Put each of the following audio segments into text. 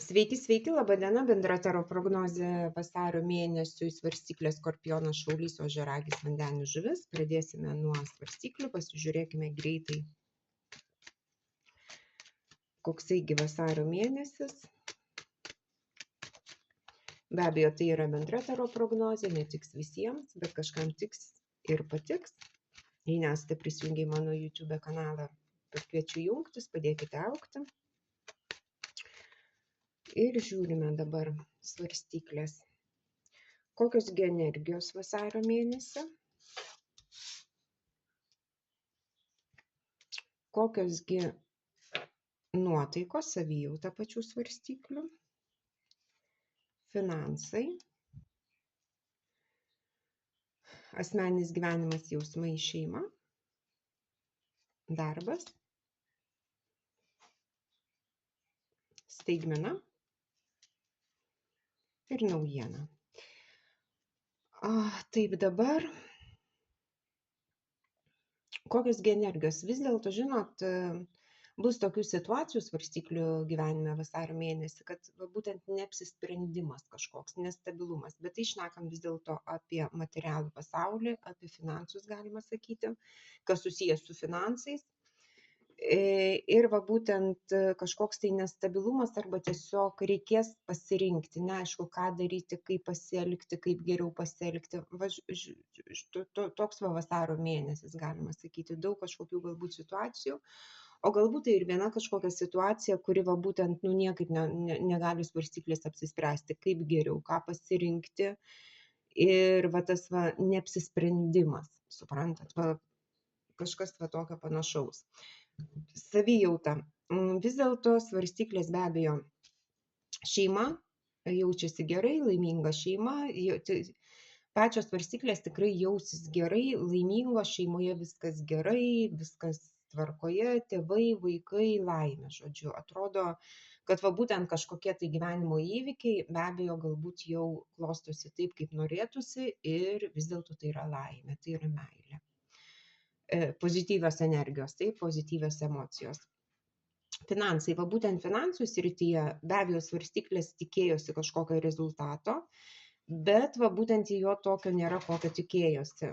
Sveiki, sveiki, laba diena, bendra taro prognozė vasario mėnesiui, svarstyklės skorpionas, šaulys, ožiaragis, vandenių žuvis. Pradėsime nuo svarstyklių, pasižiūrėkime greitai, koksai vasario mėnesis. Be abejo, tai yra bendra taro prognozė, netiks visiems, bet kažkam tiks ir patiks. Jei nesate prisijungę į mano YouTube kanalą, pakviečiu jungtis, padėkite augti. Ir žiūrime dabar svarstyklės. Kokios gi energijos vasario mėnesį? Kokios gi nuotaikos, savijauta pačių svarstyklių? Finansai, asmeninis gyvenimas, jausmai, šeima, darbas, staigmena ir naujiena. Taip, dabar kokios gi energijos? Vis dėlto, žinot, bus tokių situacijų svarstyklių gyvenime vasario mėnesį, kad būtent neapsisprendimas kažkoks, nestabilumas, bet tai šnekam vis dėlto apie materialų pasaulį, apie finansus, galima sakyti, kas susijęs su finansais. Ir būtent kažkoks tai nestabilumas arba tiesiog reikės pasirinkti, neaišku, ką daryti, kaip pasielgti, kaip geriau pasielgti. Toks vasario mėnesis, galima sakyti, daug kažkokių galbūt situacijų, o galbūt tai ir viena kažkokia situacija, kuri būtent niekaip negali svarstyklės apsispręsti, kaip geriau, ką pasirinkti. Ir tas neapsisprendimas, suprantat, kažkas tokio panašaus. Savijauta. Vis dėlto svarstyklės be abejo šeima, jaučiasi gerai, laiminga šeima, pačios svarstyklės tikrai jausis gerai, laimingos šeimoje viskas gerai, viskas tvarkoje, tėvai, vaikai, laimė, žodžiu. Atrodo, kad būtent kažkokie tai gyvenimo įvykiai be abejo galbūt jau klostosi taip, kaip norėtųsi ir vis dėlto tai yra laimė, tai yra meilė. Pozityvios energijos, taip, pozityvios emocijos. Finansai, būtent finansų srityje be abejo svarstyklės tikėjosi kažkokio rezultato, bet būtent jo tokio nėra, kokio tikėjosi.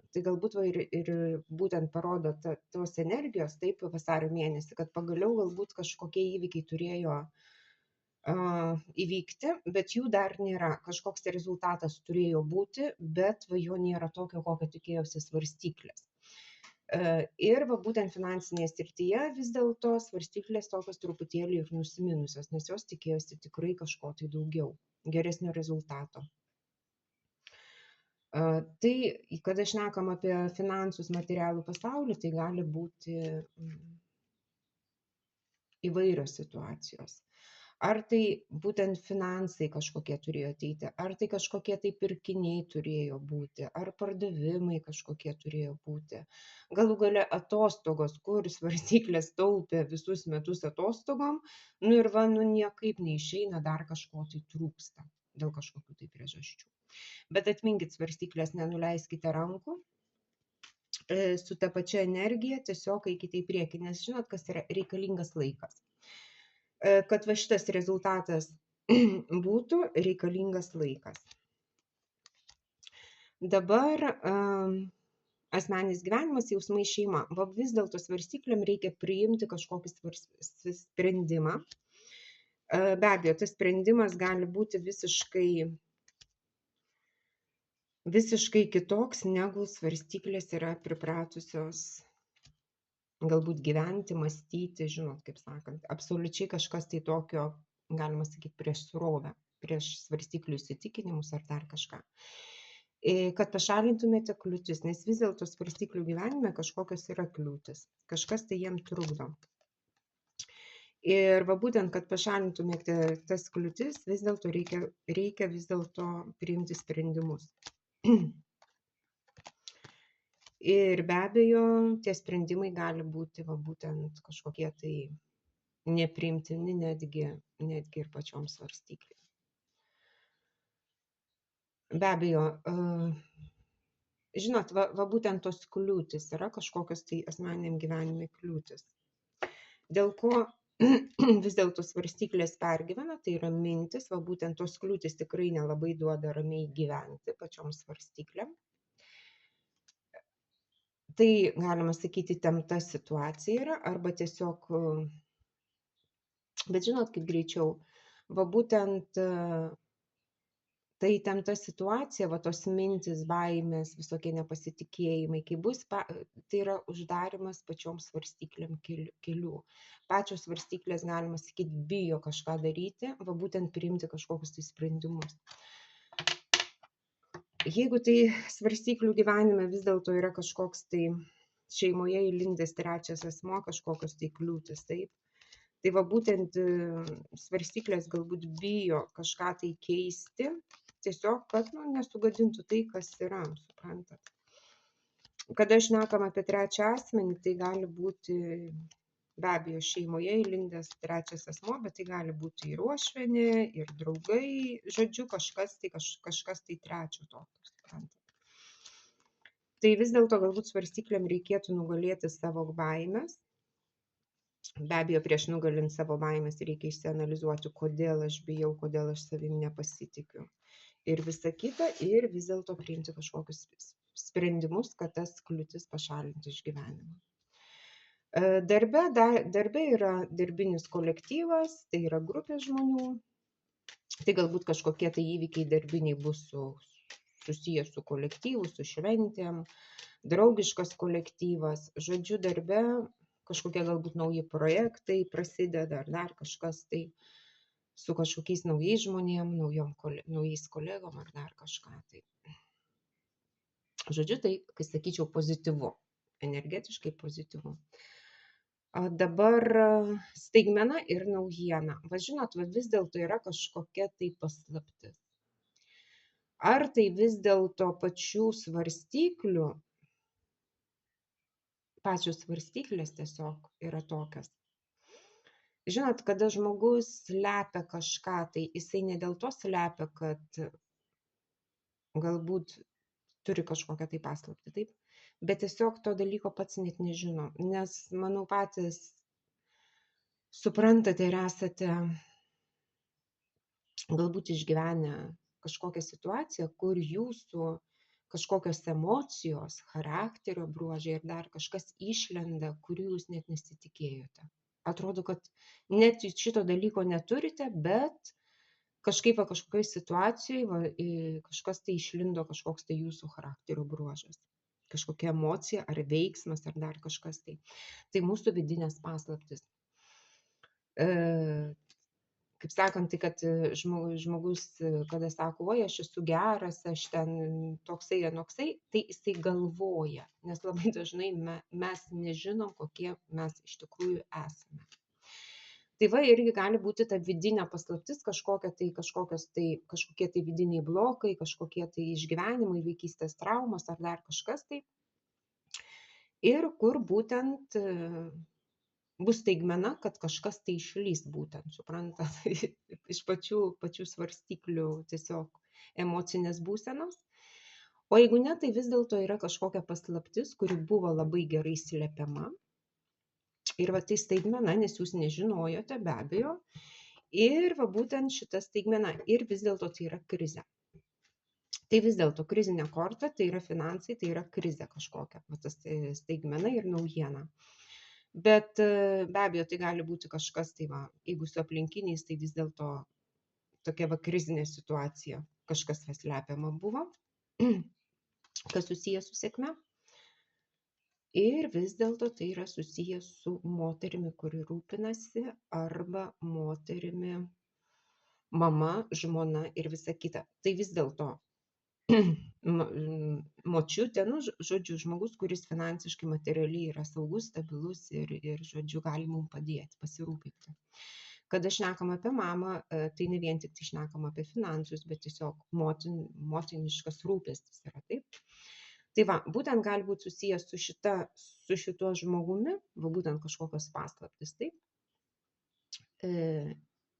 Tai galbūt ir būtent parodo tos energijos, taip, vasario mėnesį, kad pagaliau galbūt kažkokie įvykiai turėjo įvykti, bet jų dar nėra. Kažkoks rezultatas turėjo būti, bet jo nėra tokio, kokio tikėjosi svarstyklės. Ir būtent finansinėje srityje vis dėlto svarstyklės tokios truputėlį ir nusiminusios, nes jos tikėjosi tikrai kažko tai daugiau, geresnio rezultato. Tai, kada šnekam apie finansus, materialų pasaulį, tai gali būti įvairios situacijos. Ar tai būtent finansai kažkokie turėjo ateiti, ar tai kažkokie tai pirkiniai turėjo būti, ar pardavimai kažkokie turėjo būti. Galų gale atostogos, kur svarstyklės taupė visus metus atostogom, ir niekaip neišeina, dar kažko tai trūksta dėl kažkokių tai priežasčių. Bet atminkit svarstyklės, nenuleiskite rankų. Su ta pačia energija tiesiog eikite į priekį, nes žinot, kas yra reikalingas laikas. Kad šitas rezultatas būtų, reikalingas laikas. Dabar asmeninis gyvenimas, jausmai, šeima. Vis dėlto svarstyklėm reikia priimti kažkokį sprendimą. Be abejo, tas sprendimas gali būti visiškai kitoks, negu svarstyklės yra pripratusios galbūt gyventi, mąstyti, žinot, kaip sakant, absoliučiai kažkas tai tokio, galima sakyti, prieš srovę, prieš svarstyklių įsitikinimus ar dar kažką. Kad pašalintumėte kliūtis, nes vis dėlto svarstyklių gyvenime kažkokios yra kliūtis, kažkas tai jiem trukdo. Ir būtent, kad pašalintumėte tas kliūtis, vis dėlto reikia vis dėlto priimti sprendimus. Ir be abejo, tie sprendimai gali būti būtent kažkokie tai nepriimtini netgi ir pačioms svarstyklėms. Be abejo, žinot, būtent tos kliūtis yra kažkokios tai asmeniniam gyvenime kliūtis. Dėl ko vis dėlto svarstyklės pergyvena, tai yra mintis, va būtent tos kliūtis tikrai nelabai duoda ramiai gyventi pačiom svarstyklėm. Tai galima sakyti, įtempta situacija yra, arba tiesiog, bet žinot, kaip greičiau, va būtent ta įtempta situacija, va tos mintis, baimės, visokie nepasitikėjimai, kai bus, tai yra uždarimas pačiom svarstyklėm kelių. Pačios svarstyklės, galima sakyti, bijo kažką daryti, va būtent priimti kažkokius tai sprendimus. Jeigu tai svarstyklių gyvenime vis dėlto yra kažkoks tai šeimoje įlindęs trečias asmuo, kažkokios tai kliūtis, taip. Tai va būtent svarstyklės galbūt bijo kažką tai keisti, tiesiog, kad nesugadintų tai, kas yra, suprantat. Kada šnekam apie trečią asmenį, tai gali būti be abejo šeimoje įlindęs trečias asmuo, bet tai gali būti ir uošvienė, ir draugai, žodžiu, kažkas tai trečio tokio, suprantat. Tai vis dėlto galbūt svarstyklėm reikėtų nugalėti savo baimės. Be abejo, prieš nugalint savo baimės reikia išsianalizuoti, kodėl aš bijau, kodėl aš savim nepasitikiu. Ir visa kita, ir vis dėlto priimti kažkokius sprendimus, kad tas kliūtis pašalinti iš gyvenimo. Darbe yra darbinis kolektyvas, tai yra grupė žmonių. Tai galbūt kažkokie tai įvykiai darbiniai bus susijęs su kolektyvu, su šventėm, draugiškas kolektyvas. Žodžiu, darbe kažkokie galbūt nauji projektai prasideda ar dar kažkas tai su kažkokiais naujais žmonėm, naujais kolegom ar dar kažką tai. Žodžiu, tai, kai sakyčiau, pozityvu, energetiškai pozityvu. Dabar staigmena ir naujiena. Va žinot, va vis dėlto yra kažkokia tai paslaptis. Ar tai vis dėlto pačių svarstyklių, pačios svarstyklės tiesiog yra tokios. Žinot, kada žmogus slepia kažką, tai jisai ne dėl to slepia, kad galbūt turi kažkokią tai paslaptį, taip, bet tiesiog to dalyko pats net nežino, nes, manau, patys suprantate ir esate galbūt išgyvenę kažkokią situaciją, kur jūsų kažkokios emocijos, charakterio bruožai ir dar kažkas išlenda, kurių jūs net nesitikėjote. Atrodo, kad net šito dalyko neturite, bet kažkaip kažkokioj situacijoje kažkas tai išlindo, kažkoks tai jūsų charakterio bruožas. Kažkokia emocija ar veiksmas ar dar kažkas tai. Tai mūsų vidinės paslaptis. Kaip sakant, tai kad žmogus, kada sako, oi, aš esu geras, aš ten toksai, anoksai, tai jisai galvoja, nes labai dažnai mes nežinom, kokie mes iš tikrųjų esame. Tai va, irgi gali būti ta vidinė paslaptis, kažkokie tai vidiniai blokai, kažkokie tai išgyvenimai, vaikystės traumos ar dar kažkas tai. Ir kur būtent bus staigmena, kad kažkas tai išlys būtent, suprantat, iš pačių svarstyklių tiesiog emocinės būsenos. O jeigu ne, tai vis dėlto yra kažkokia paslaptis, kuri buvo labai gerai slepiama. Ir va tai staigmena, nes jūs nežinojote, be abejo. Ir va būtent šita staigmena. Ir vis dėlto tai yra krizė. Tai vis dėlto krizinė korta, tai yra finansai, tai yra krizė kažkokia. Va tas staigmena ir naujiena. Bet be abejo, tai gali būti kažkas, tai va, jeigu su aplinkiniais, tai vis dėlto tokia va krizinė situacija, kažkas slepiama buvo, kas susijęs su sėkme. Ir vis dėlto tai yra susijęs su moterimi, kuri rūpinasi, arba moterimi, mama, žmona ir visa kita. Tai vis dėlto močiutė, žodžiu, žmogus, kuris finansiškai, materialiai yra saugus, stabilus ir žodžiu, gali mums padėti, pasirūpinti. Kada šnekam apie mamą, tai ne vien tik tai šnekam apie finansus, bet tiesiog motiniškas rūpestis yra, taip. Tai va, būtent gali būti susijęs su šituo žmogumi, va būtent kažkokios paslaptis, taip,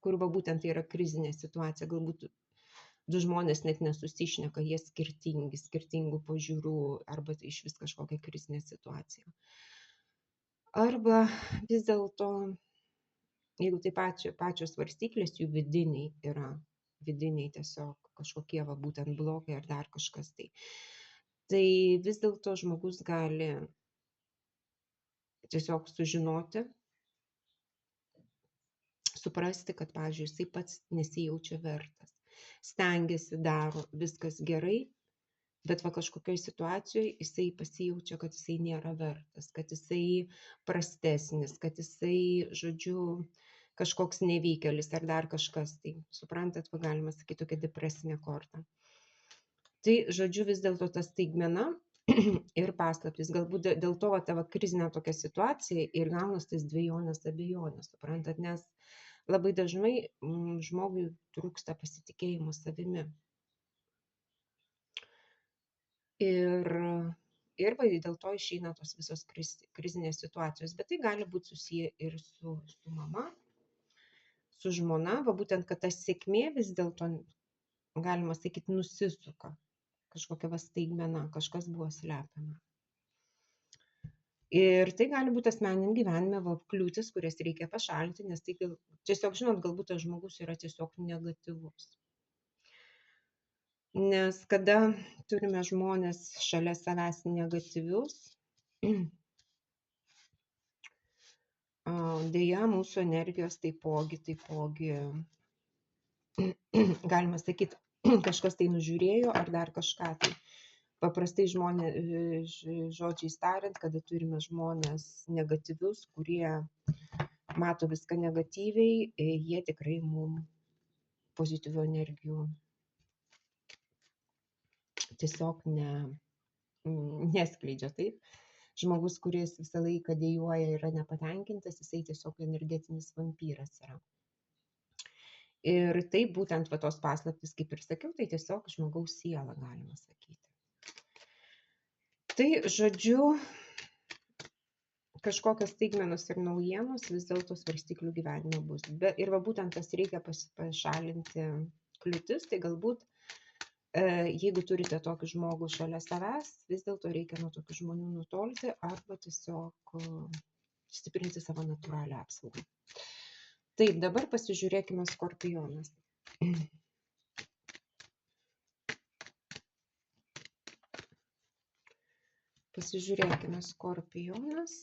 kur va būtent tai yra krizinė situacija, galbūt du žmonės net nesusišneka, jie skirtingų požiūrių, arba iš vis kažkokia krizinė situacija. Arba vis dėlto jeigu tai pačios svarstyklės, jų vidiniai yra, vidiniai tiesiog kažkokie va būtent blokai ar dar kažkas tai vis dėlto žmogus gali tiesiog sužinoti, suprasti, kad, pavyzdžiui, jisai pats nesijaučia vertas. Stengiasi, daro, viskas gerai, bet va kažkokioj situacijoje jisai pasijaučia, kad jisai nėra vertas, kad jisai prastesnis, kad jisai, žodžiu, kažkoks nevykėlis ar dar kažkas. Tai suprantat, va galima sakyti tokia depresinė korta. Tai, žodžiu, vis dėlto ta staigmena ir paslaptis. Galbūt dėl to va, ta va, krizinė tokia situacija ir gaunas tas dvejonės, abejonės, suprantat, nes labai dažnai žmogui trūksta pasitikėjimo savimi. Ir va, dėl to išeina tos visos krizinės situacijos. Bet tai gali būti susiję ir su mama, su žmona. Va būtent, kad ta sėkmė vis dėlto, galima sakyti, nusisuka. Kažkokia va staigmena, kažkas buvo slepiama. Ir tai gali būti asmeniniam gyvenime va, kliūtis, kurias reikia pašalinti, nes tai tiesiog, žinot, galbūt tas žmogus yra tiesiog negatyvus. Nes kada turime žmonės šalia savęs negatyvius, dėja mūsų energijos taipogi, galima sakyti, kažkas tai nužiūrėjo ar dar kažką tai. Paprastai žodžiais tariant, kada turime žmonės negatyvius, kurie mato viską negatyviai, jie tikrai mums pozityvių energijų tiesiog neskleidžia. Taip. Žmogus, kuris visą laiką dejuoja, yra nepatenkintas, jisai tiesiog energetinis vampyras yra. Ir tai būtent va tos paslaptys, kaip ir sakiau, tai tiesiog žmogaus siela, galima sakyti. Tai, žodžiu, kažkokios staigmenos ir naujienos vis dėlto svarstyklių gyvenime bus. Ir va būtent tas reikia pašalinti kliūtis, tai galbūt, jeigu turite tokį žmogų šalia savęs, vis dėlto reikia nuo tokių žmonių nutolti arba tiesiog stiprinti savo natūralią apsaugą. Taip, dabar pasižiūrėkime Skorpionas. Pasižiūrėkime Skorpionas,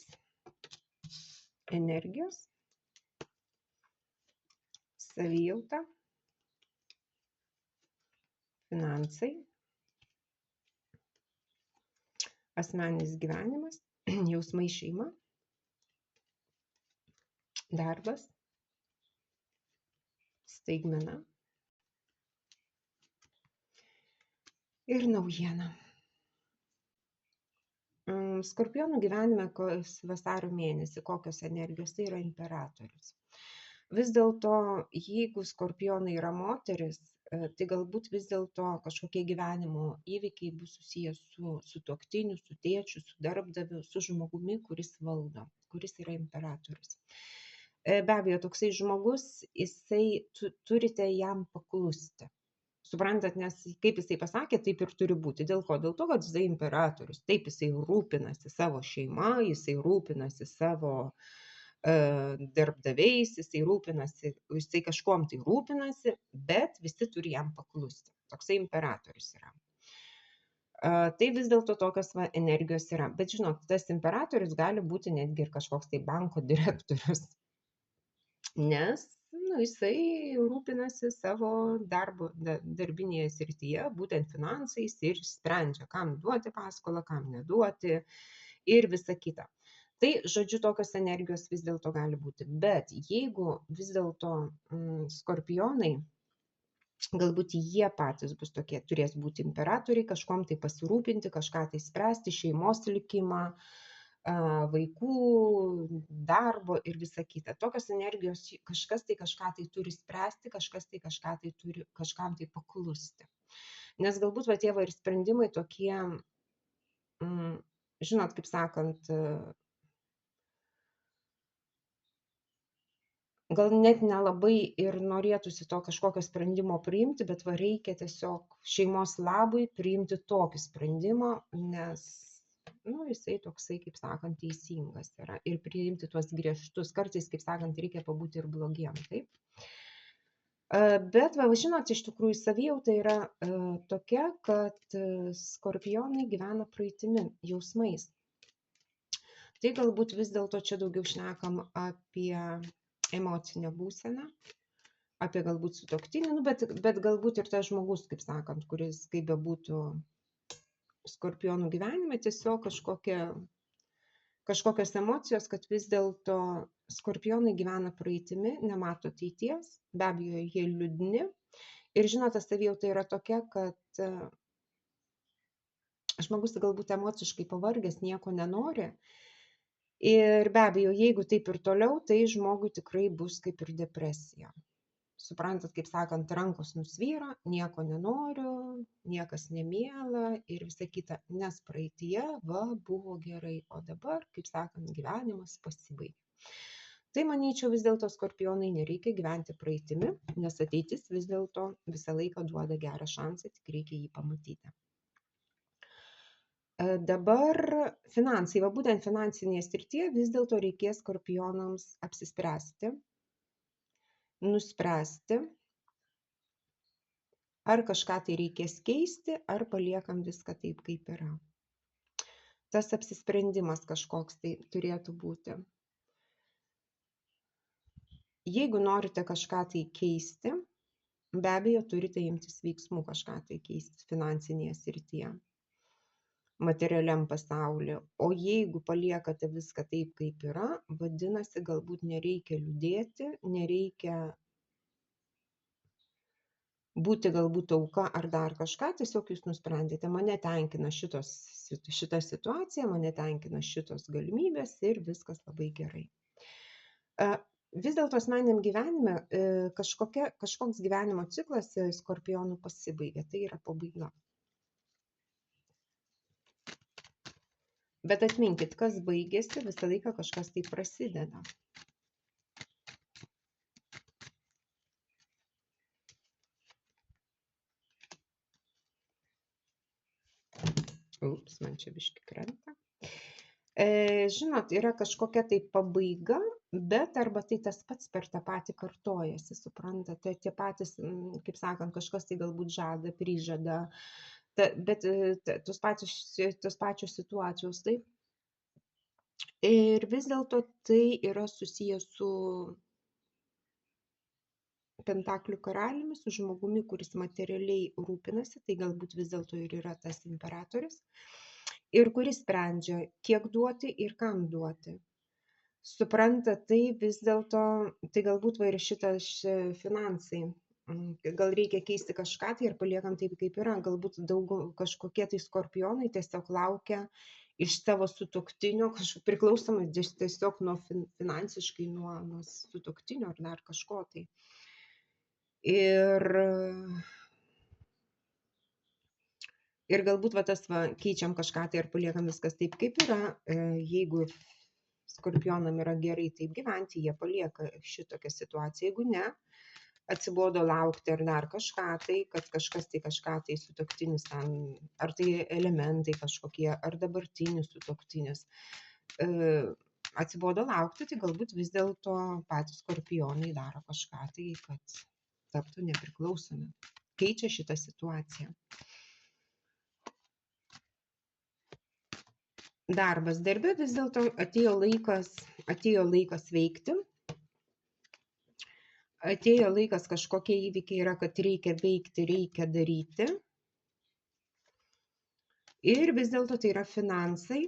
energijos, savijauta, finansai, asmeninis gyvenimas, jausmai, šeima, darbas, staigmena ir naujiena. Skorpionų gyvenime vasario mėnesį kokios energijos, tai yra imperatorius. Vis dėlto, jeigu Skorpionai yra moteris, tai galbūt vis dėlto kažkokie gyvenimo įvykiai bus susijęs su sutuoktiniu, su tėčiu, su darbdaviu, su žmogumi, kuris valdo, kuris yra imperatorius. Be abejo, toksai žmogus, turite jam paklusti. Suprantat, nes kaip jisai pasakė, taip ir turi būti. Dėl ko? Dėl to, kad jisai imperatorius. Taip, jisai rūpinasi savo šeima, jisai rūpinasi savo darbdaviais, jisai kažkuom tai rūpinasi, bet visi turi jam paklusti. Toksai imperatorius yra. Tai vis dėlto tokios energijos yra. Bet žinot, tas imperatorius gali būti netgi ir kažkoks tai banko direktorius. Nes jisai rūpinasi savo darbinėje srityje, būtent finansais ir sprendžia, kam duoti paskolą, kam neduoti ir visa kita. Tai, žodžiu, tokios energijos vis dėlto gali būti. Bet jeigu vis dėlto Skorpionai, galbūt jie patys bus tokie, turės būti imperatoriai, kažkom tai pasirūpinti, kažką tai spręsti, šeimos likimą, vaikų, darbo ir visa kita. Tokios energijos, kažkas tai kažką tai turi spręsti, kažkas tai kažką tai turi kažkam tai paklusti. Nes galbūt va tie va ir sprendimai tokie, žinot, kaip sakant, gal net nelabai ir norėtųsi to kažkokio sprendimo priimti, bet va reikia tiesiog šeimos labui priimti tokį sprendimą, nes jisai toksai, kaip sakant, teisingas yra ir priimti tuos griežtus. Kartais, kaip sakant, reikia pabūti ir blogiem, taip? Bet, žinot, iš tikrųjų savijauta yra tokia, kad skorpionai gyvena praeitimi, jausmais. Tai galbūt vis dėlto čia daugiau šnekam apie emocinę būseną, apie galbūt sutuoktinį, bet galbūt ir tas žmogus, kaip sakant, kuris, kaip bebūtų skorpionų gyvenime, tiesiog kažkokios emocijos, kad vis dėlto skorpionai gyvena praeitimi, nemato ateities, be abejo, jie liūdni. Ir žinot, ta savijauta yra tokia, kad žmogus galbūt emociškai pavargęs, nieko nenori. Ir be abejo, jeigu taip ir toliau, tai žmogui tikrai bus kaip ir depresija. Suprantat, kaip sakant, rankos nusvyra, nieko nenoriu, niekas nemiela ir visa kita, nes praeitie buvo gerai, o dabar, kaip sakant, gyvenimas pasibaigė. Tai manyčiau, vis dėlto skorpionai nereikia gyventi praeitimi, nes ateitis vis dėlto visą laiką duoda gerą šansą, tik reikia jį pamatyti. Dabar finansai, būtent finansinėje srityje vis dėlto reikės skorpionams apsispręsti, nuspręsti, ar kažką tai reikės keisti, ar paliekam viską taip, kaip yra. Tas apsisprendimas kažkoks tai turėtų būti. Jeigu norite kažką tai keisti, be abejo, turite imtis veiksmų kažką tai keisti finansinėje srityje, materialiam pasaulyje. O jeigu paliekate viską taip, kaip yra, vadinasi, galbūt nereikia liūdėti, nereikia būti galbūt auka ar dar kažką, tiesiog jūs nusprendėte, mane tenkina šita situacija, mane tenkina šitos galimybės ir viskas labai gerai. Vis dėlto asmeniniam gyvenime kažkoks gyvenimo ciklas skorpionų pasibaigia, tai yra pabaiga. Bet atminkit, kas baigėsi, visą laiką kažkas tai prasideda. Ups, man čia biški krenta. Žinot, yra kažkokia tai pabaiga, bet arba tai tas pats per tą patį kartojasi, suprantate, tie patys, kaip sakant, kažkas tai galbūt žada, prižada, bet tos pačios situacijos, taip. Ir vis dėlto tai yra susijęs su pentaklių karaliumi, su žmogumi, kuris materialiai rūpinasi, tai galbūt vis dėlto ir yra tas imperatorius. Ir kuris sprendžia, kiek duoti ir kam duoti. Supranta, tai vis dėlto, tai galbūt ir šitas finansai. Gal reikia keisti kažką tai ir paliekam taip, kaip yra. Galbūt kažkokie tai skorpionai tiesiog laukia iš savo sutuoktinio, priklausomai tiesiog nuo finansiškai, nuo sutuoktinio ar dar kažko tai. Ir galbūt keičiam kažką tai ir paliekam viskas taip, kaip yra. Jeigu skorpionam yra gerai taip gyventi, jie palieka šitokią situaciją. Jeigu ne, atsibodo laukti ar dar kažką tai, kad kažkas tai kažką tai sutuoktinis ten, ar tai elementai kažkokie, ar dabartinis sutuoktinis. Atsibodo laukti, tai galbūt vis dėlto patys skorpionai daro kažką tai, kad taptų nepriklausomi. Keičia šitą situaciją. Darbas darbe vis dėlto atėjo laikas veikti. Atėjo laikas, kažkokie įvykiai yra, kad reikia veikti, reikia daryti. Ir vis dėlto tai yra finansai,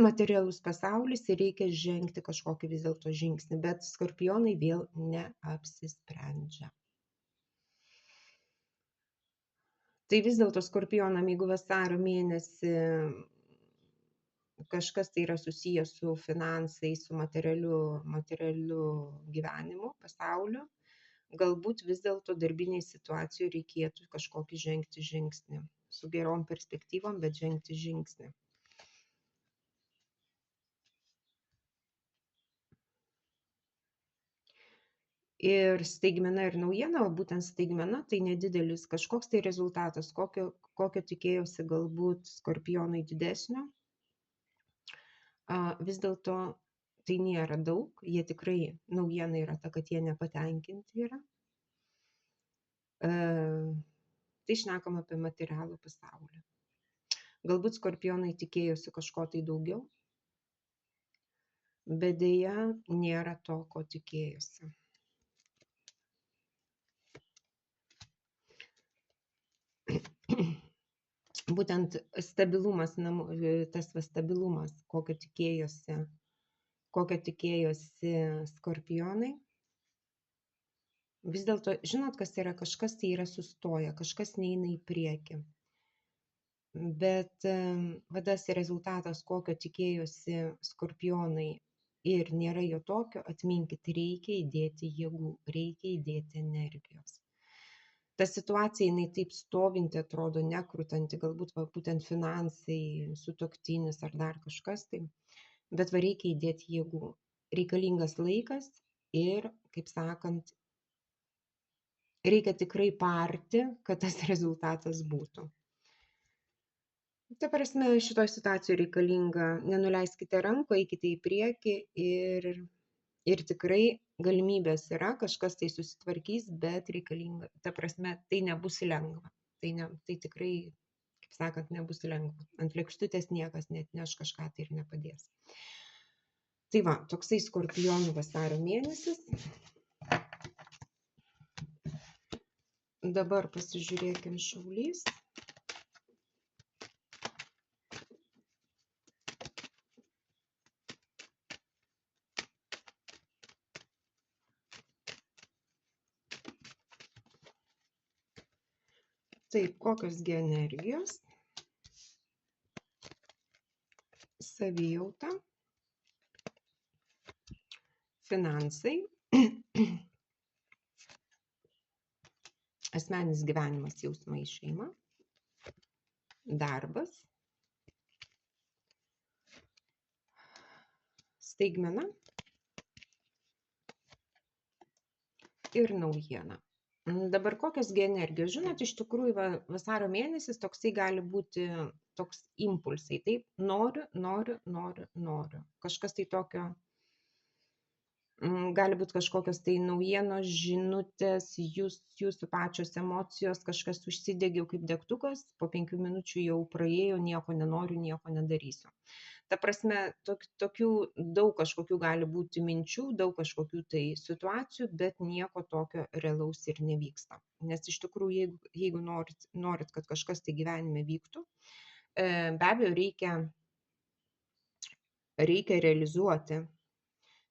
materialus pasaulis ir reikia žengti kažkokį vis dėlto žingsnį, bet skorpionai vėl neapsisprendžia. Tai vis dėlto skorpionam, jeigu vasario mėnesį kažkas tai yra susijęs su finansais, su materialiu gyvenimu, pasauliu, galbūt vis dėlto darbiniai situacijų reikėtų kažkokį žengti žingsnį. Su gerom perspektyvom, bet žengti žingsnį. Ir staigmena ir naujiena, būtent staigmena, tai nedidelis kažkoks tai rezultatas, kokio tikėjosi galbūt skorpionai didesnio. Vis dėlto tai nėra daug, jie tikrai, naujiena yra ta, kad jie nepatenkinti yra. Tai šnekam apie materialų pasaulį. Galbūt skorpionai tikėjosi kažko tai daugiau, bet dėja nėra to, ko tikėjosi. Būtent stabilumas, tas stabilumas, kokio tikėjosi skorpionai. Vis dėlto, žinot, kas yra, kažkas tai yra sustoję, kažkas neina į priekį. Bet vadas rezultatas, kokio tikėjosi skorpionai ir nėra jo tokio, atminkit, reikia įdėti jėgų, reikia įdėti energijos. Ta situacija, jinai taip stovinti atrodo, nekrutanti, galbūt būtent finansai, sutuoktinis ar dar kažkas tai, bet reikia įdėti jėgų. Reikalingas laikas ir, kaip sakant, reikia tikrai parti, kad tas rezultatas būtų. Ta prasme, šitoje situacijoje reikalinga, nenuleiskite rankų, eikite į priekį ir tikrai galimybės yra, kažkas tai susitvarkys, bet reikalinga, ta prasme, tai nebus lengva. Tai tikrai, kaip sakant, nebus lengva. Ant lėkštutės niekas neatneš, kažką tai ir nepadės. Tai va, toksai skorpionų vasario mėnesis. Dabar pasižiūrėkim Šaulys. Taip, kokios gi energijos? Savijauta, finansai, asmeninis gyvenimas, jausmai, šeima, darbas, staigmena ir naujiena. Dabar kokios gi energijos? Žinot, iš tikrųjų vasario mėnesis toksai gali būti toks impulsai. Taip, noriu. Kažkas tai tokio, gali būti kažkokios tai naujienos, žinutės, jūsų pačios emocijos, kažkas užsidegiau kaip degtukas, po 5 minučių jau praėjo, nieko nenoriu, nieko nedarysiu. Ta prasme, tokių daug kažkokių gali būti minčių, daug kažkokių tai situacijų, bet nieko tokio realaus ir nevyksta. Nes iš tikrųjų, jeigu norit, kad kažkas tai gyvenime vyktų, be abejo reikia realizuoti.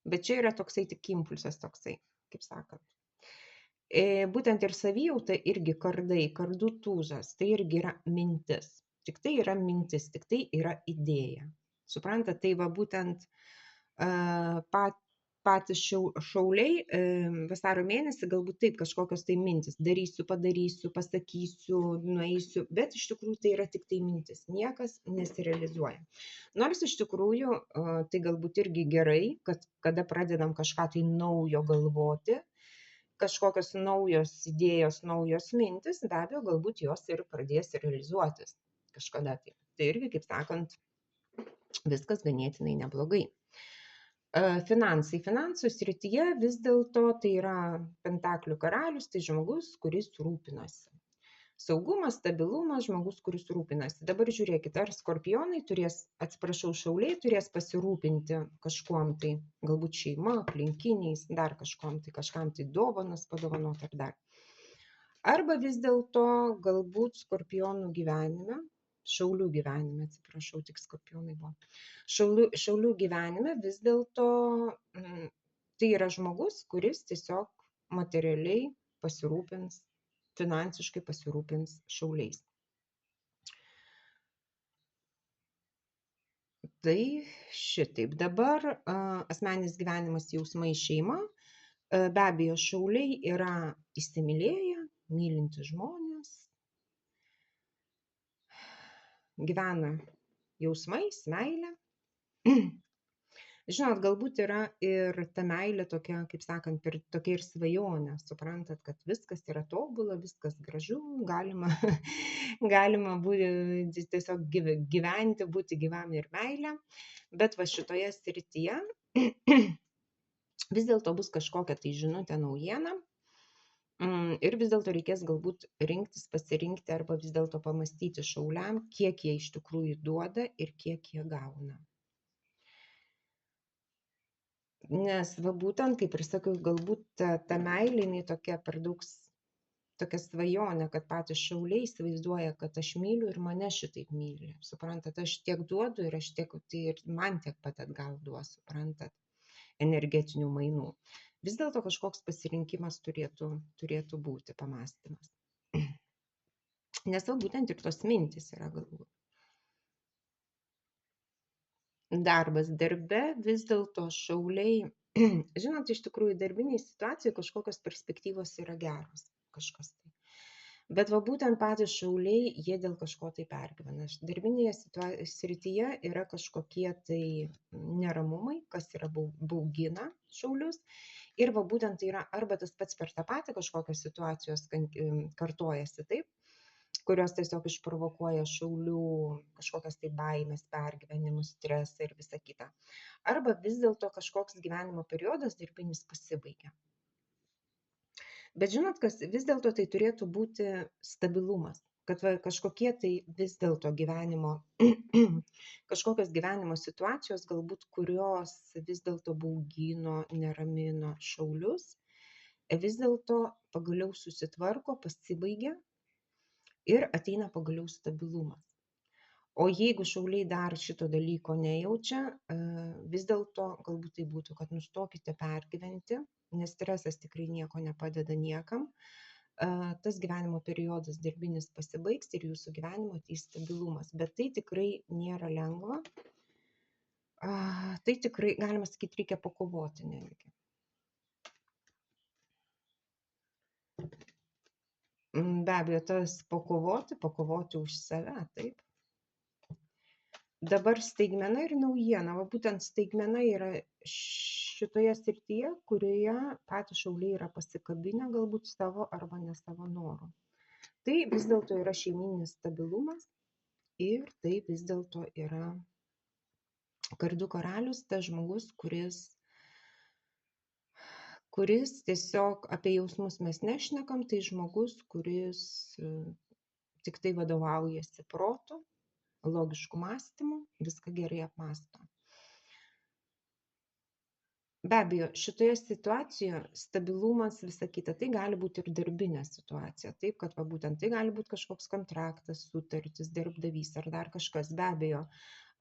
Bet čia yra toksai tik impulsas toksai, kaip sakant. Būtent ir savijauta irgi kardų tūzas, tai irgi yra mintis. Tik tai yra mintis, tik tai yra idėja. Suprantat, tai va būtent patys šauliai vasario mėnesį galbūt taip kažkokios tai mintis. Darysiu, padarysiu, pasakysiu, nueisiu, bet iš tikrųjų tai yra tik tai mintis. Niekas nesirealizuoja. Nors iš tikrųjų tai galbūt irgi gerai, kad kada pradedam kažką tai naujo galvoti, kažkokios naujos idėjos, naujos mintis, be abejo, galbūt jos ir pradės realizuotis kažkada tai. Tai irgi, kaip sakant, viskas ganėtinai neblogai. Finansų srityje vis dėlto tai yra pentaklių karalius, tai žmogus, kuris rūpinasi. Saugumas, stabilumas, žmogus, kuris rūpinasi. Dabar žiūrėkite, ar skorpionai šauliai turės pasirūpinti kažkuom tai, galbūt šeima, aplinkiniais, dar kažkom tai, kažkam tai dovanas padovanoti ar dar. Arba vis dėlto galbūt skorpionų gyvenime, šaulių gyvenime, atsiprašau, tik skorpionai buvo. Šaulių gyvenime vis dėlto tai yra žmogus, kuris tiesiog materialiai pasirūpins, finansiškai pasirūpins šauliais. Tai šitaip. Dabar asmeninis gyvenimas, jausmai, šeima. Be abejo, šauliai yra įsimylėję, mylinti žmonės. Gyvena jausmais, meilė. Žinot, galbūt yra ir ta meilė tokia, kaip sakant, tokia ir svajonė. Suprantat, kad viskas yra tobula, viskas gražu, galima, galima būti tiesiog gyventi, būti gyvam ir meilė. Bet va šitoje srityje vis dėlto bus kažkokia tai žinutė, naujiena. Ir vis dėlto reikės galbūt rinktis, pasirinkti arba vis dėlto pamastyti šauliam, kiek jie iš tikrųjų duoda ir kiek jie gauna. Nes va būtent, kaip ir sakiau, galbūt ta meilė, jinai tokia per daug tokia svajonė, kad patys šauliai įsivaizduoja, kad aš myliu ir mane šitaip myli. Suprantat, aš tiek duodu ir aš tiek, tai ir man tiek pat atgal duos, suprantat, energetinių mainų. Vis dėlto kažkoks pasirinkimas turėtų būti, pamastymas. Nes va būtent ir tos mintys yra galbūt. Darbas darbe, vis dėlto šauliai, žinot, iš tikrųjų darbiniai situacijai kažkokios perspektyvos yra geros, kažkas tai. Bet va būtent patys šauliai, jie dėl kažko tai pergyvena. Darbinėje srityje yra kažkokie tai neramumai, kas yra baugina šaulius. Ir va būtent tai yra arba tas pats per tą patį kažkokios situacijos kartojasi taip, kurios tiesiog išprovokuoja šaulių kažkokias tai baimės, pergyvenimus, stresą ir visa kita. Arba vis dėlto kažkoks gyvenimo periodas darbinis pasibaigia. Bet žinot, kas vis dėlto tai turėtų būti stabilumas, kad va, kažkokie tai vis dėlto gyvenimo, kažkokios gyvenimo situacijos, galbūt kurios vis dėlto baugino, neramino šaulius, vis dėlto pagaliau susitvarko, pasibaigia ir ateina pagaliau stabilumas. O jeigu šauliai dar šito dalyko nejaučia, vis dėlto galbūt tai būtų, kad nustokite pergyventi, nes stresas tikrai nieko nepadeda niekam. Tas gyvenimo periodas darbinis pasibaigs ir jūsų gyvenimo ateis stabilumas. Bet tai tikrai nėra lengva. Tai tikrai, galima sakyti, reikia pakovoti netgi. Be abejo, tas pakovoti už save, taip. Dabar staigmena ir naujiena, o būtent staigmena yra šitoje srityje, kurioje patys šauliai yra pasikabinę galbūt savo arba ne savo norų. Tai vis dėlto yra šeimininis stabilumas ir tai vis dėlto yra kardų karalius, tas žmogus, kuris tiesiog apie jausmus mes nešnekam, tai žmogus, kuris tik tai vadovaujasi protu, logiškų mąstymų, viską gerai apmąsto. Be abejo, šitoje situacijoje stabilumas, visa kita, tai gali būti ir darbinė situacija. Taip, kad va, būtent tai gali būti kažkoks kontraktas, sutartis, darbdavys ar dar kažkas. Be abejo,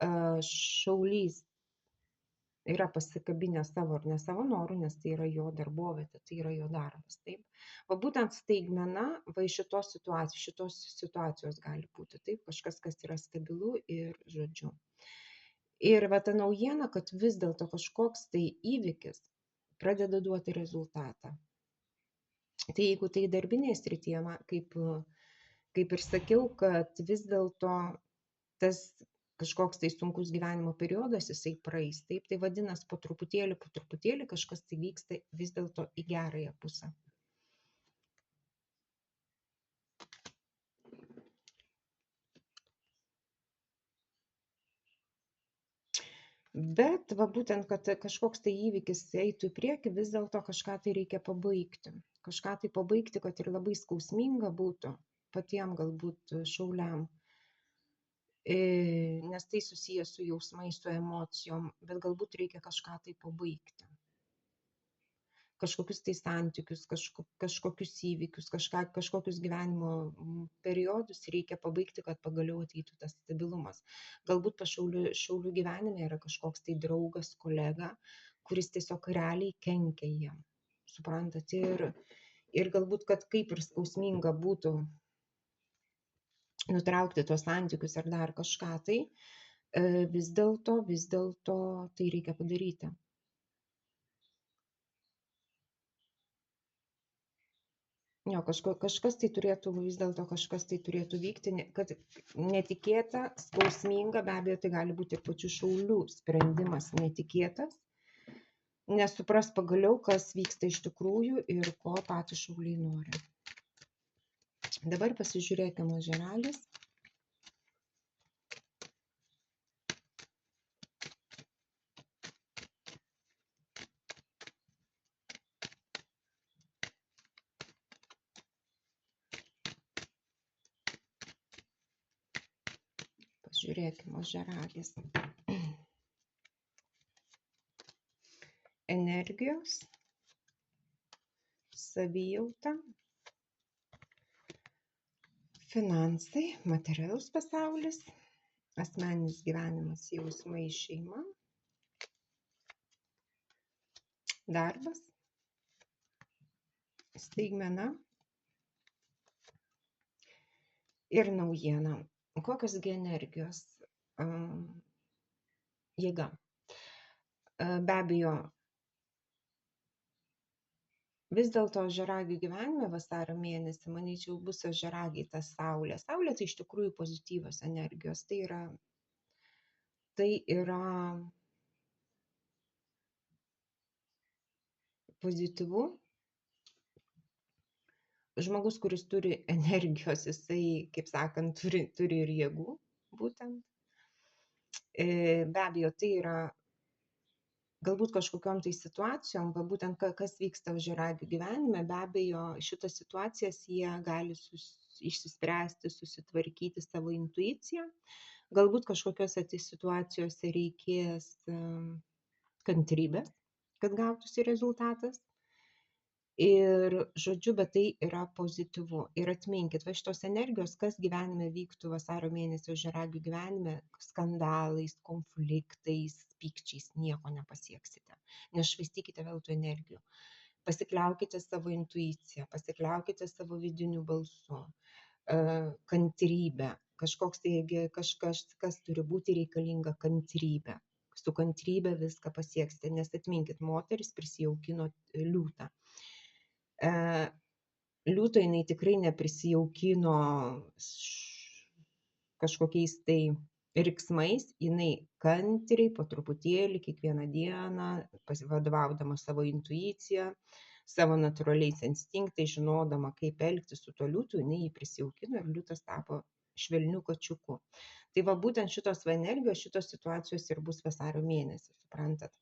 šaulys yra pasikabinę savo ar ne savo norų, nes tai yra jo darbovietė, tai yra jo darbas. Taip. Va būtent staigmena va iš šitos situacijos gali būti. Taip, kažkas, kas yra stabilu ir žodžiu. Ir va ta naujiena, kad vis dėlto kažkoks tai įvykis pradeda duoti rezultatą. Tai jeigu tai darbinėje srityje, kaip ir sakiau, kad vis dėlto tas kažkoks tai sunkus gyvenimo periodas, jisai praeis. Taip, tai vadinasi, po truputėlį kažkas tai vyksta vis dėlto į gerąją pusę. Bet va būtent, kad kažkoks tai įvykis eitų į priekį, vis dėlto kažką tai reikia pabaigti. Kažką tai pabaigti, kad ir labai skausminga būtų patiem galbūt šauliam. Nes tai susijęs su jausmais, su emocijom, bet galbūt reikia kažką tai pabaigti. Kažkokius tai santykius, kažkokius įvykius, kažkokius gyvenimo periodus reikia pabaigti, kad pagaliau ateitų tas stabilumas. Galbūt šaulių gyvenime yra kažkoks tai draugas, kolega, kuris tiesiog realiai kenkia jiem. Suprantat? Ir galbūt, kad kaip ir skausminga būtų nutraukti tos santykius ar dar kažką tai, vis dėlto tai reikia padaryti. Jo, kažkas tai turėtų, vis dėlto kažkas tai turėtų vykti, kad netikėta, skausminga, be abejo, tai gali būti ir pačių šaulių sprendimas netikėtas, nesupras pagaliau, kas vyksta iš tikrųjų ir ko patys šauliai nori. Dabar pasižiūrėkime ožiaralis. Pažiūrėkime ožiaralis. Energijos, savijauta, finansai, materialus pasaulis, asmeninis gyvenimas, jausmai, šeima, darbas, staigmena ir naujiena. Kokios gi energijos? Jėga. Be abejo, vis dėlto ožiaragių gyvenime vasario mėnesį, manyčiau, bus ožiaragiai ta saulė. Saulė tai iš tikrųjų pozityvios energijos. Tai yra pozityvu. Žmogus, kuris turi energijos, jisai, kaip sakant, turi ir jėgų, būtent. Be abejo, tai yra galbūt kažkokiom tai situacijom, va būtent kas vyksta ožiaragių gyvenime, be abejo, šitas situacijas jie gali išsispręsti, susitvarkyti savo intuiciją. Galbūt kažkokiose tai situacijose reikės kantrybės, kad gautųsi rezultatas. Ir žodžiu, bet tai yra pozityvu. Ir atminkit, va šitos energijos, kas gyvenime vyktų vasario mėnesio ožiaragių gyvenime, skandalais, konfliktais, pykčiais nieko nepasieksite. Nešvaistykite veltui energijų. Pasikliaukite savo intuiciją, pasikliaukite savo vidiniu balsu, kantrybę. Kažkas turi būti reikalinga kantrybė. Su kantrybė viską pasieksite, nes atminkit, moteris prisijaukino liūtą. Liūto jinai tikrai neprisijaukino kažkokiais tai riksmais, jinai kantriai, po truputėlį, kiekvieną dieną, vadovaudama savo intuiciją, savo natūraliais instinktais, žinodama, kaip elgtis su tuo liūtu, jinai jį prisijaukino ir liūtas tapo švelniu kačiuku. Tai va būtent šitos energijos, šitos situacijos ir bus vasario mėnesį, suprantat?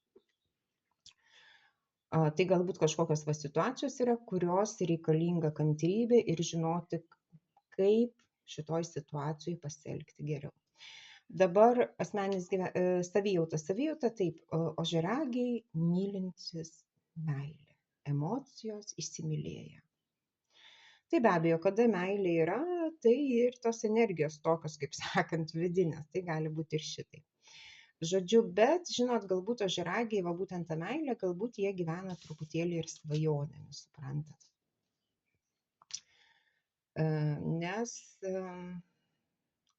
Tai galbūt kažkokios situacijos yra, kurios reikalinga kantrybė ir žinoti, kaip šitoj situacijai pasielgti geriau. Dabar asmeninis savijauta. Savijauta taip, ožiaragiai mylintis meilė, emocijos įsimylėję. Tai be abejo, kada meilė yra, tai ir tos energijos tokios, kaip sakant, vidinės, tai gali būti ir šitai. Žodžiu, bet, žinot, galbūt ožiaragiai, va būtent tą meilę, galbūt jie gyvena truputėlį ir svajonėmis, suprantat. Nes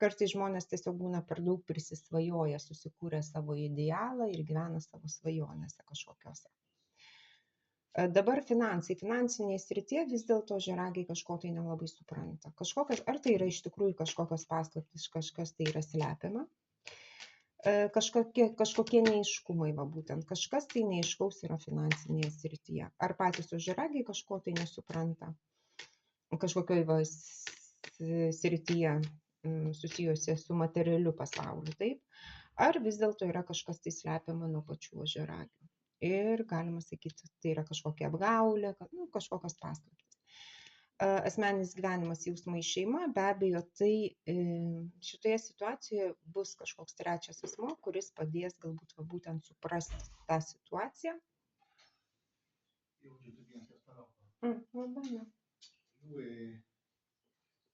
kartais žmonės tiesiog būna per daug prisisvajoję, susikūrę savo idealą ir gyvena savo svajonėse kažkokiose. Dabar finansai. Finansinėje srityje vis dėlto ožiaragiai kažko tai nelabai supranta. Ar tai yra iš tikrųjų kažkokios paslaptys, kažkas tai yra slepiama. Kažkokie neaiškumai, va būtent, kažkas tai neaiškaus yra finansinėje srityje. Ar patys ožiaragiai kažko tai nesupranta, kažkokioj va srityje susijusi su materialiu pasauliu, taip? Ar vis dėlto yra kažkas tai slepiama nuo pačių ožiaragių. Ir galima sakyti, tai yra kažkokia apgaulė, kažkokios paslaptys. Asmeninis gyvenimas, jausmai, šeima, be abejo, tai šitoje situacijoje bus kažkoks trečias asmuo, kuris padės galbūt va būtent suprasti tą situaciją. Va bene. Lui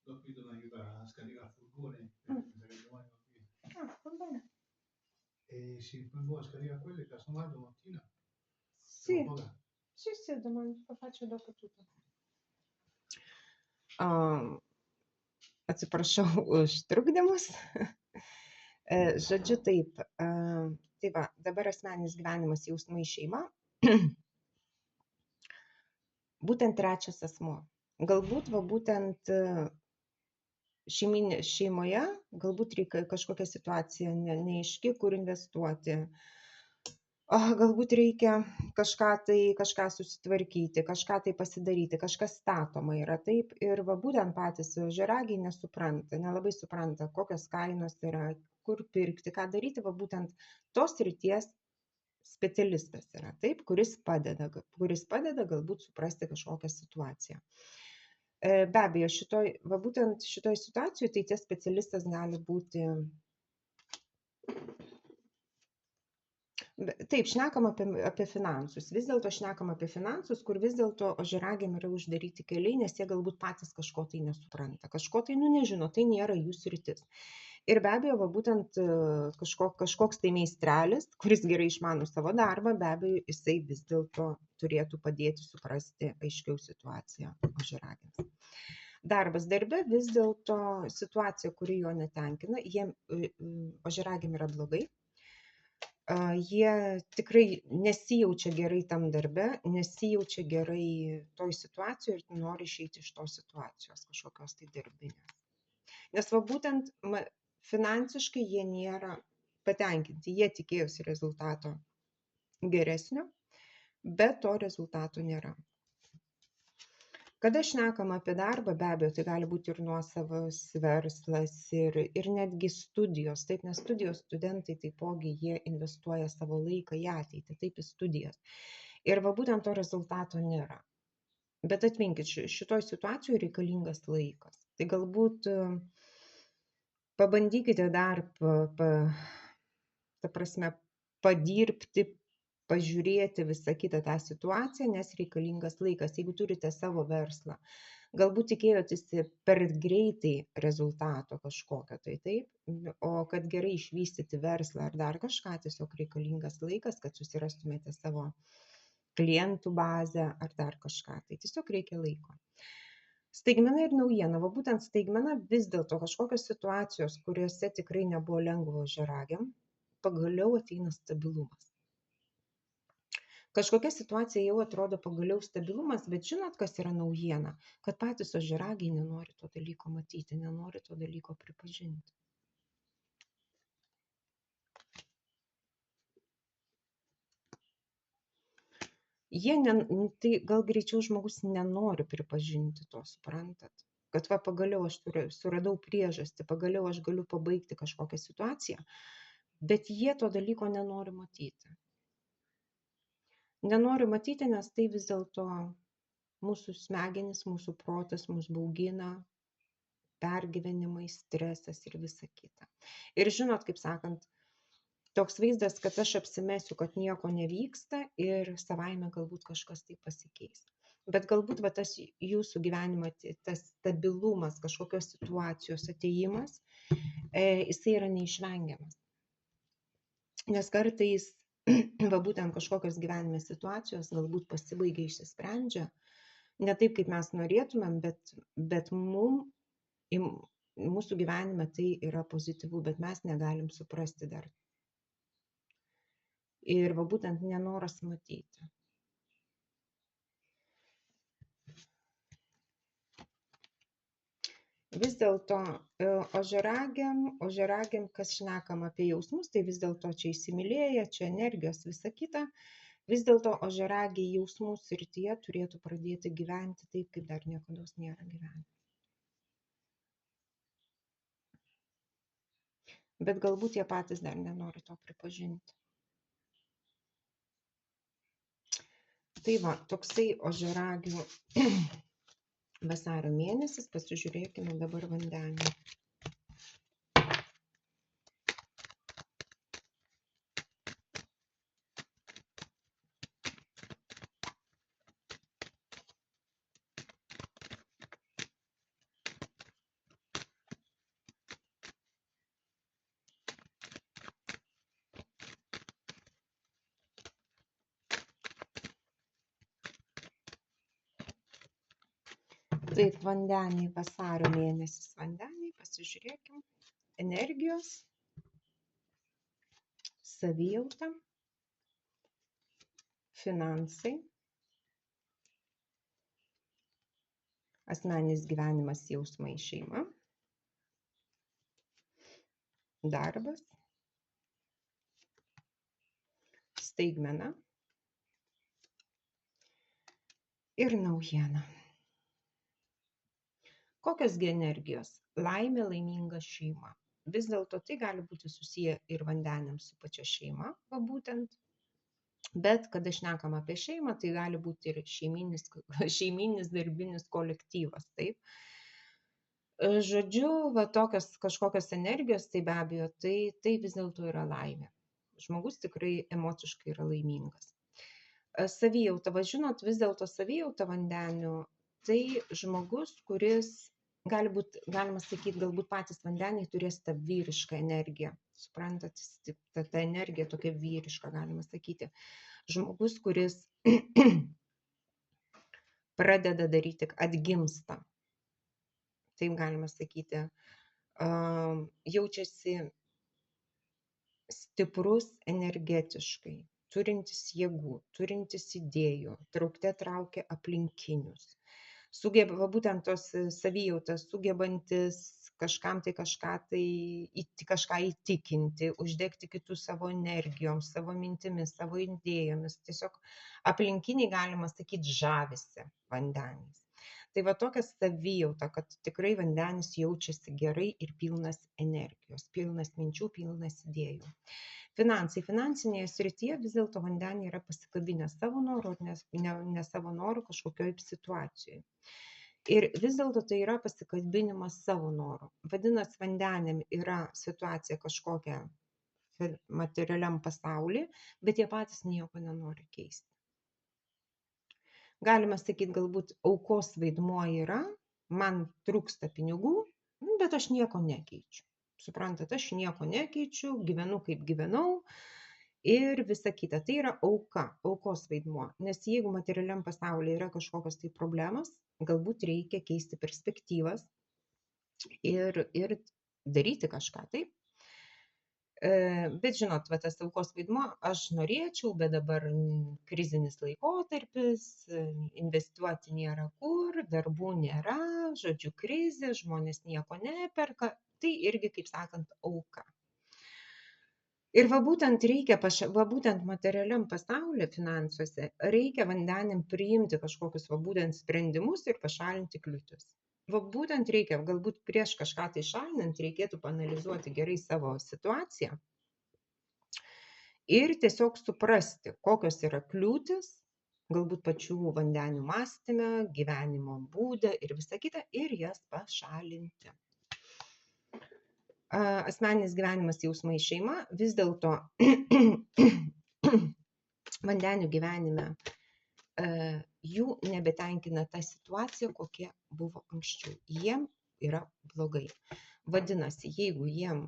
dopo devono aiutare a scaricare il furgone, perché domani va qui. Va bene. E si poi a scaricare quelle, casomai domattina. Sì, domani faccio dopo tutto. Atsiprašau už trukdymus. Žodžiu, taip. Tai va, dabar asmeninis gyvenimas, jausmai, šeima. Būtent trečias asmuo. galbūt va būtent šeimoje, galbūt reikia kažkokia situacija neaiški, kur investuoti. Galbūt reikia kažką susitvarkyti, kažką tai pasidaryti, kažkas statoma yra taip. Ir va būtent patys ožiaragiai nesupranta, nelabai supranta, kokios kainos yra, kur pirkti, ką daryti. Va būtent tos srities specialistas yra taip, kuris padeda galbūt suprasti kažkokią situaciją. Be abejo, būtent šitoj situacijoje tai tie specialistas gali būti. Taip, šnekam apie finansus. Vis dėlto šnekam apie finansus, kur vis dėlto ožiaragiam yra uždaryti keliai, nes jie galbūt patys kažko tai nesupranta. Kažko tai, nežino, tai nėra jų sritis. Ir be abejo, va būtent kažkoks tai meistrelis, kuris gerai išmano savo darbą, be abejo, jisai vis dėlto turėtų padėti suprasti aiškiau situaciją ožiaragiams. Darbas darbe vis dėlto situacija, kuri jo netenkina, ožiaragiam yra blogai. Jie tikrai nesijaučia gerai tam darbe, nesijaučia gerai toj situacijoje ir nori išeiti iš tos situacijos kažkokios tai darbinės. Nes va būtent finansiškai jie nėra patenkinti, jie tikėjosi rezultato geresnio, bet to rezultato nėra. Kada šnekam apie darbą, be abejo, tai gali būti ir nuosavas verslas, ir netgi studijos, taip, nes studijos studentai taipogi jie investuoja savo laiką į ateitį, taip, į studijas. Ir va būtent to rezultato nėra. Bet atminkit, šitoj situacijoje reikalingas laikas. Tai galbūt pabandykite dar, padirbti, pažiūrėti visą kitą tą situaciją, nes reikalingas laikas. Jeigu turite savo verslą, galbūt tikėjotės per greitai rezultato kažkokio, tai taip, o kad gerai išvystyti verslą ar dar kažką, tiesiog reikalingas laikas, kad susirastumėte savo klientų bazę ar dar kažką, tai tiesiog reikia laiko. Staigmena ir naujiena, va būtent staigmena vis dėlto kažkokios situacijos, kuriuose tikrai nebuvo lengva ožiaragiam, pagaliau ateina stabilumas. Kažkokia situacija jau atrodo pagaliau stabilumas, bet žinot, kas yra naujiena? Kad patys ožiaragiai nenori to dalyko matyti, nenori to dalyko pripažinti. Tai gal greičiau žmogus nenori pripažinti to, suprantat? Kad va pagaliau aš suradau priežastį, pagaliau aš galiu pabaigti kažkokią situaciją, bet jie to dalyko nenori matyti. Nenori matyti, nes tai vis dėlto mūsų smegenys, mūsų protas mus baugina, pergyvenimai, stresas ir visa kita. Ir žinot, kaip sakant, toks vaizdas, kad aš apsimesiu, kad nieko nevyksta ir savaime galbūt kažkas tai pasikeis. Bet galbūt va tas jūsų gyvenimo, tas stabilumas, kažkokios situacijos ateimas, jisai yra neišvengiamas. Nes kartais va būtent kažkokios gyvenime situacijos galbūt pasibaigia, išsisprendžia, ne taip, kaip mes norėtumėm, bet mūsų gyvenime tai yra pozityvu, bet mes negalim suprasti dar. Ir va būtent nenoras matyti. Vis dėlto ožiaragiam, kas šnekam apie jausmus, tai vis dėlto čia įsimylėję, čia energijos, visa kita. Vis dėlto ožiaragiai jausmų srityje turėtų pradėti gyventi taip, kaip dar niekada nėra gyvenę. Bet galbūt jie patys dar nenori to pripažinti. Tai va, toksai ožiaragių vasario mėnesis, pasižiūrėkime dabar vandenį. Taip, vandeniai, vasario mėnesis vandeniai, pasižiūrėkim, energijos, savijauta, finansai, Asmeninis gyvenimas, jausmai, šeima. Darbas. Staigmena. Ir naujiena. Kokios gi energijos? Laimė, laiminga šeima. Vis dėlto tai gali būti susiję ir vandeniam su pačia šeima, va būtent. Bet kada šnekam apie šeimą, tai gali būti ir šeiminis darbinis kolektyvas, taip. Žodžiu, va tokios kažkokios energijos, tai be abejo, tai vis dėlto yra laimė. Žmogus tikrai emociškai yra laimingas. Savijauta, va žinot, vis dėlto savijauta vandenių, tai žmogus, kuris gali būti, galima sakyti, galbūt patys vandeniai turės tą vyrišką energiją. Suprantat, ta energija tokia vyriška, galima sakyti. Žmogus, kuris pradeda daryti, atgimsta, taip galima sakyti, jaučiasi stiprus energetiškai, turintis jėgų, turintis idėjų, traukte traukia aplinkinius. Sugeba, va būtent tos savijautas, sugebantis kažkam tai kažką įtikinti, uždegti kitus savo energijom, savo mintimis, savo idėjomis. Tiesiog aplinkiniai, galima sakyti, žavisi vandeniais. Tai va tokia savijauta, kad tikrai vandenis jaučiasi gerai ir pilnas energijos, pilnas minčių, pilnas idėjų. Finansai. Finansinėje srityje vis dėlto vandenį yra pasikabinę savo norų, ne savo norų kažkokioj situacijoje. Ir vis dėlto tai yra pasikabinimas savo norų. Vadinasi, vandeniam yra situacija kažkokia materialiam pasaulyje, bet jie patys nieko nenori keisti. Galima sakyti, galbūt aukos vaidmuo yra, man trūksta pinigų, bet aš nieko nekeičiu. Suprantat, aš nieko nekeičiu, gyvenu kaip gyvenau ir visa kita. Tai yra auka, aukos vaidmuo. Nes jeigu materialiam pasaulyje yra kažkokios tai problemos, galbūt reikia keisti perspektyvas ir daryti kažką, taip. Bet žinot, va, tas aukos vaidmuo, aš norėčiau, bet dabar krizinis laikotarpis, investuoti nėra kur, darbų nėra, žodžiu, krizė, žmonės nieko neperka, tai irgi, kaip sakant, auka. Ir va būtent reikia, va būtent materialiam pasaulyje, finansuose, reikia vandeniam priimti kažkokius va būtent sprendimus ir pašalinti kliūtis. Va būtent reikia, galbūt prieš kažką tai šalinant, reikėtų paanalizuoti gerai savo situaciją ir tiesiog suprasti, kokios yra kliūtis, galbūt pačių vandenių mąstyme, gyvenimo būde ir visa kita, ir jas pašalinti. Asmeninis gyvenimas, jausmai, šeima, vis dėlto vandenių gyvenime jų nebetenkina ta situacija, kokia buvo anksčiau. Jiem yra blogai. Vadinasi, jeigu jiem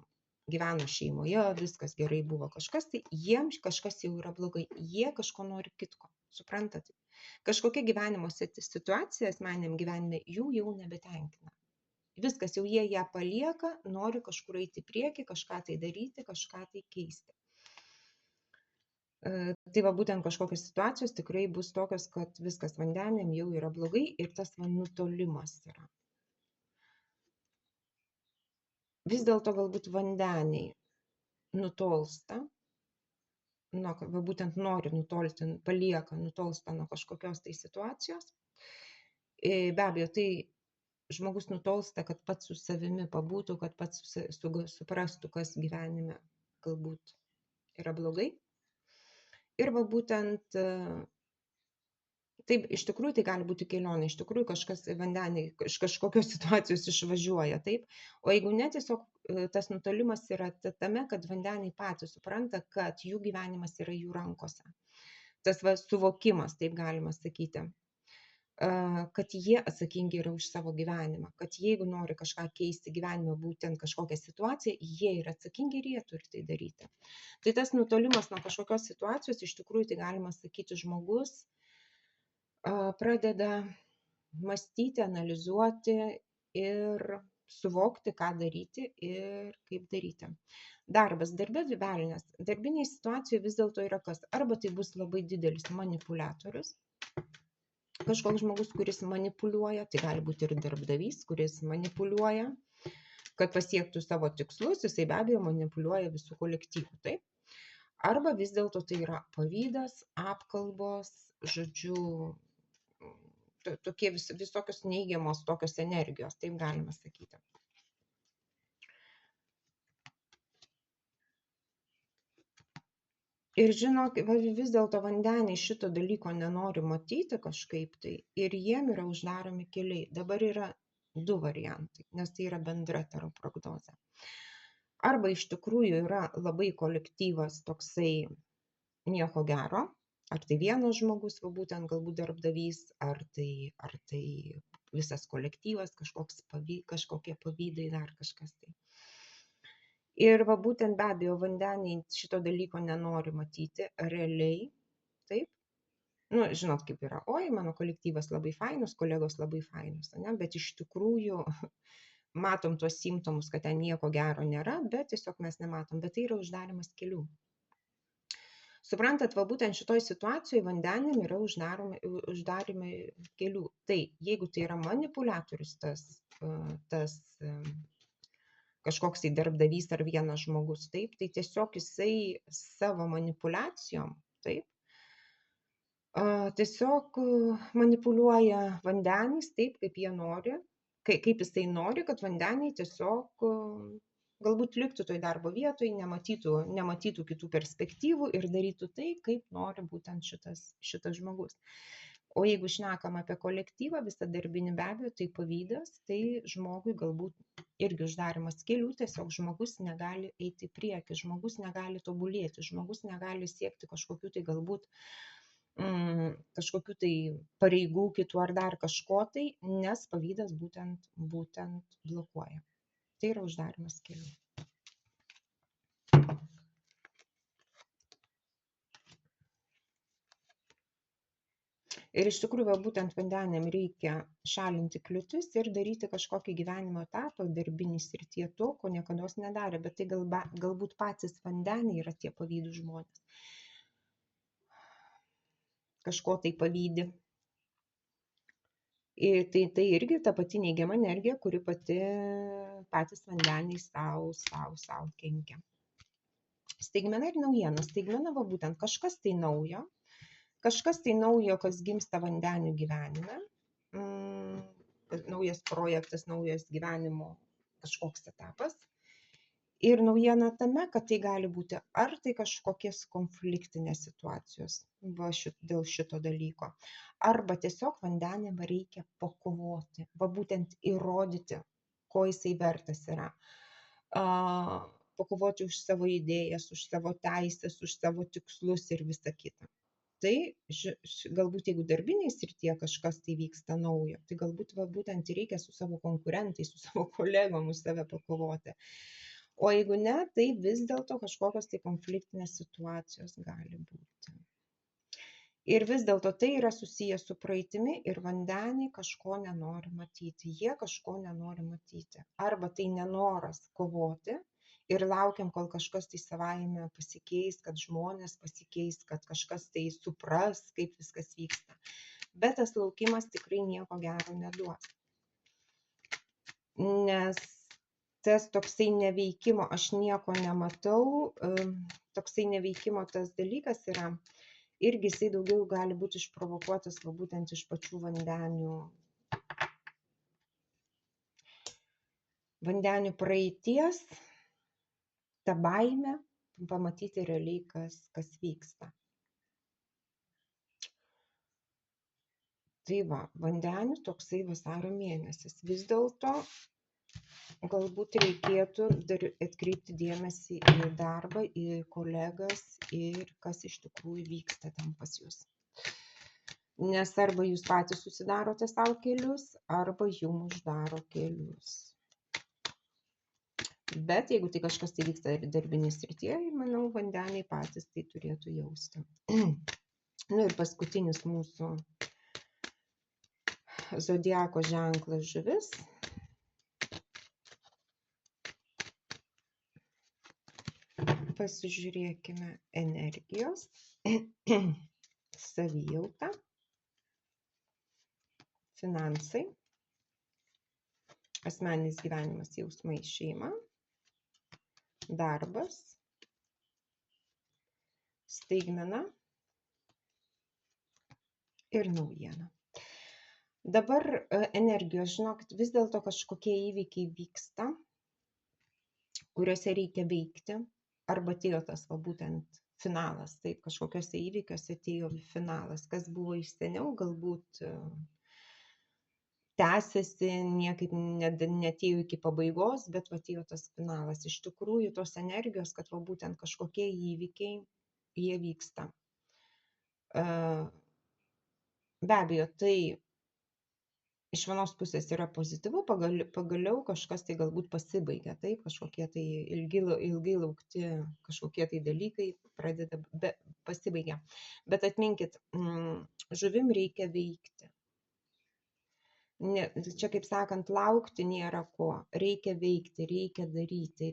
gyveno šeimoje, viskas gerai buvo kažkas, tai jiems kažkas jau yra blogai. Jie kažko nori kitko. Suprantate? Kažkokia gyvenimo situacija asmeniniam gyvenime jų jau nebetenkina. Viskas, jau jie ją palieka, nori kažkur eiti į priekį, kažką tai daryti, kažką tai keisti. Tai va būtent kažkokios situacijos tikrai bus tokios, kad viskas vandeniam jau yra blogai ir tas nutolimas yra. Vis dėlto galbūt vandeniai nutolsta, va būtent nori nutolti, palieka, nutolsta nuo kažkokios tai situacijos. Be abejo, tai žmogus nutolsta, kad pats su savimi pabūtų, kad pats suprastų, kas gyvenime galbūt yra blogai. Ir va būtent, taip, iš tikrųjų tai gali būti kelionė, iš tikrųjų kažkas vandenį iš kažkokios situacijos išvažiuoja, taip. O jeigu ne, tiesiog tas nutolimas yra tame, kad vandeniai patys supranta, kad jų gyvenimas yra jų rankose. Tas va suvokimas, taip galima sakyti, kad jie atsakingi yra už savo gyvenimą, kad jeigu nori kažką keisti gyvenime, būtent kažkokią situaciją, jie yra atsakingi ir jie turi tai daryti. Tai tas nutolimas nuo kažkokios situacijos, iš tikrųjų, tai galima sakyti, žmogus pradeda mąstyti, analizuoti ir suvokti, ką daryti ir kaip daryti. Darbas, darbe velnias. Darbinėje situacijoje vis dėlto yra kas? Arba tai bus labai didelis manipuliatorius, kažkoks žmogus, kuris manipuliuoja, tai gali būti ir darbdavys, kuris manipuliuoja, kad pasiektų savo tikslus, jisai be abejo manipuliuoja visų kolektyvų, taip? Arba vis dėlto tai yra pavydas, apkalbos, žodžiu, tokie visokios neigiamos tokios energijos, taip galima sakyti. Ir žinok, vis dėlto vandeniai šito dalyko nenori matyti kažkaip tai ir jiem yra uždaromi keliai. Dabar yra du variantai, nes tai yra bendra taroprognozė. Arba iš tikrųjų yra labai kolektyvas toksai nieko gero, ar tai vienas žmogus, va būtent galbūt darbdavys, ar tai visas kolektyvas, kažkokie pavydai, dar kažkas tai. Ir va būtent be abejo vandeniai šito dalyko nenori matyti realiai, taip? Nu, žinot, kaip yra, oi, mano kolektyvas labai fainus, kolegos labai fainus, ne? Bet iš tikrųjų matom tuos simptomus, kad ten nieko gero nėra, bet tiesiog mes nematom, bet tai yra uždarimas kelių. Suprantat, va būtent šitoj situacijoje vandeniam yra uždarimi kelių. Tai jeigu tai yra manipuliatorius tas kažkoks tai darbdavys ar vienas žmogus, taip, tai tiesiog jisai savo manipulacijom, taip, tiesiog manipuliuoja vandeniais taip, kaip jie nori, kaip jisai nori, kad vandeniai tiesiog galbūt liktų toj darbo vietoj, nematytų kitų perspektyvų ir darytų tai, kaip nori būtent šitas žmogus. O jeigu šnekam apie kolektyvą, visą darbinį be abejo, tai pavydas, tai žmogui galbūt irgi uždarimas kelių, tiesiog žmogus negali eiti į priekį, žmogus negali tobulėti, žmogus negali siekti kažkokių tai galbūt kažkokių tai pareigų kitų ar dar kažko tai, nes pavydas būtent blokuoja. Tai yra uždarimas kelių. Ir iš tikrųjų, būtent vandeniam reikia šalinti kliūtis ir daryti kažkokį gyvenimo etapą darbinį srityje to, ko niekados nedarė, bet tai galbūt patys vandeniai yra tie pavydų žmonės. Kažko tai pavydi. Ir tai irgi ta pati neigiama energija, kuri patys vandeniai savo kenkia. Staigmena ir naujiena. Staigmena va būtent kažkas tai naujo, kas gimsta vandenių gyvenime, naujas projektas, naujas gyvenimo kažkoks etapas. Ir naujiena tame, kad tai gali būti ar tai kažkokios konfliktinės situacijos dėl šito dalyko, arba tiesiog vandeniam reikia pakovoti, va būtent įrodyti, ko jisai vertas yra. Pakovoti už savo idėjas, už savo teisės, už savo tikslus ir visa kita. Tai galbūt jeigu darbiniai srityje kažkas tai vyksta naujo, tai galbūt va būtent reikia su savo konkurentais, su savo kolegom už save pakovoti. O jeigu ne, tai vis dėlto kažkokios tai konfliktinės situacijos gali būti. Ir vis dėlto tai yra susijęs su praeitimi ir vandeniai kažko nenori matyti. Jie kažko nenori matyti. Arba tai nenoras kovoti ir laukiam, kol kažkas tai savaime pasikeis, kad žmonės pasikeis, kad kažkas tai supras, kaip viskas vyksta. Bet tas laukimas tikrai nieko gero neduos. Nes tas toksai neveikimo, aš nieko nematau, toksai neveikimo tas dalykas yra, irgi jisai daugiau gali būti išprovokuotas va būtent iš pačių vandenių praeities, ta baimė pamatyti realiai, kas vyksta. Tai va, vandenių toksai vasario mėnesis. Vis dėlto galbūt reikėtų atkreipti dėmesį į darbą, į kolegas ir kas iš tikrųjų vyksta ten pas jūs. Nes arba jūs patys susidarote savo kelius, arba jums uždaro kelius. Bet jeigu tai kažkas tai vyksta darbinės srityje, manau, vandeniai patys tai turėtų jausti. Nu ir paskutinis mūsų zodiako ženklas žuvis. Pasižiūrėkime energijos, savijautą. finansai, asmeninis gyvenimas, jausmai, šeima, darbas, staigmena ir naujiena. Dabar energijos, žinokit, vis dėlto kažkokie įvykiai vyksta, kuriuose reikia veikti, arba atėjo tas būtent finalas, taip, kažkokiuose įvykiuose atėjo finalas, kas buvo iš seniau, galbūt tęsiasi, niekaip netėjo iki pabaigos, bet atėjo tas finalas. Iš tikrųjų, tos energijos, kad būtent kažkokie įvykiai, jie vyksta. Be abejo, tai iš vienos pusės yra pozityvu, pagaliau kažkas tai galbūt pasibaigia, taip, kažkokie tai ilgai laukti kažkokie tai dalykai pasibaigia. Bet atminkit, žuvim reikia veikti. Čia, kaip sakant, laukti nėra ko, reikia veikti, reikia daryti.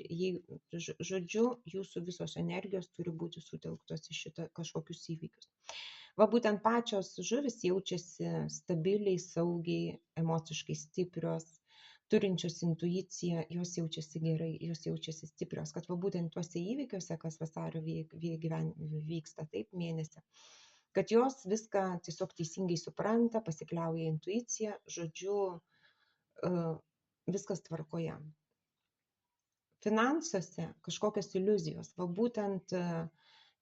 Žodžiu, jūsų visos energijos turi būti sutelktos į šitą kažkokius įvykius. Būtent pačios žuvys jaučiasi stabiliai, saugiai, emociškai stiprios, turinčios intuiciją, jos jaučiasi gerai, jos jaučiasi stiprios, kad būtent tuose įvykiuose, kas vasario vyksta, taip, mėnesį, kad jos viską tiesiog teisingai supranta, pasikliauja intuicija, žodžiu, viskas tvarkoje. Finansuose kažkokios iliuzijos, būtent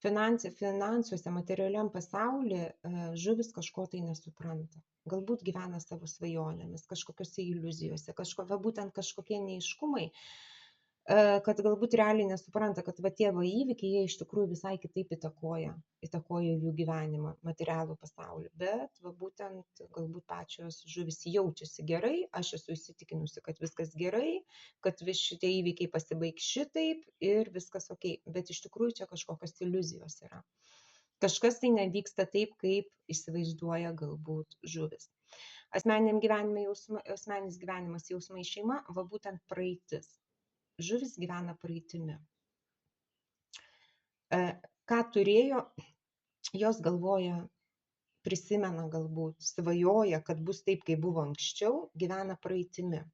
finansuose, materialiam pasaulyje žuvis kažko tai nesupranta. Galbūt gyvena savo svajonėmis, kažkokiose iliuzijose, būtent kažkokie neaiškumai, kad galbūt realiai nesupranta, kad tie įvykiai, jie iš tikrųjų visai kitaip įtakoja jų gyvenimą, materialų pasaulį. Bet būtent galbūt pačios žuvis jaučiasi gerai, aš esu įsitikinusi, kad viskas gerai, kad šitie įvykiai pasibaigs šitaip ir viskas ok. Bet iš tikrųjų čia kažkokios iliuzijos yra. Kažkas tai nevyksta taip, kaip įsivaizduoja galbūt žuvis. Asmeninis gyvenimas, jausmai, šeima, būtent praeitis. Žuvis gyvena praeitimi. Ką turėjo, jos galvoja, prisimena galbūt, svajoja, kad bus taip, kaip buvo anksčiau, gyvena praeitimi.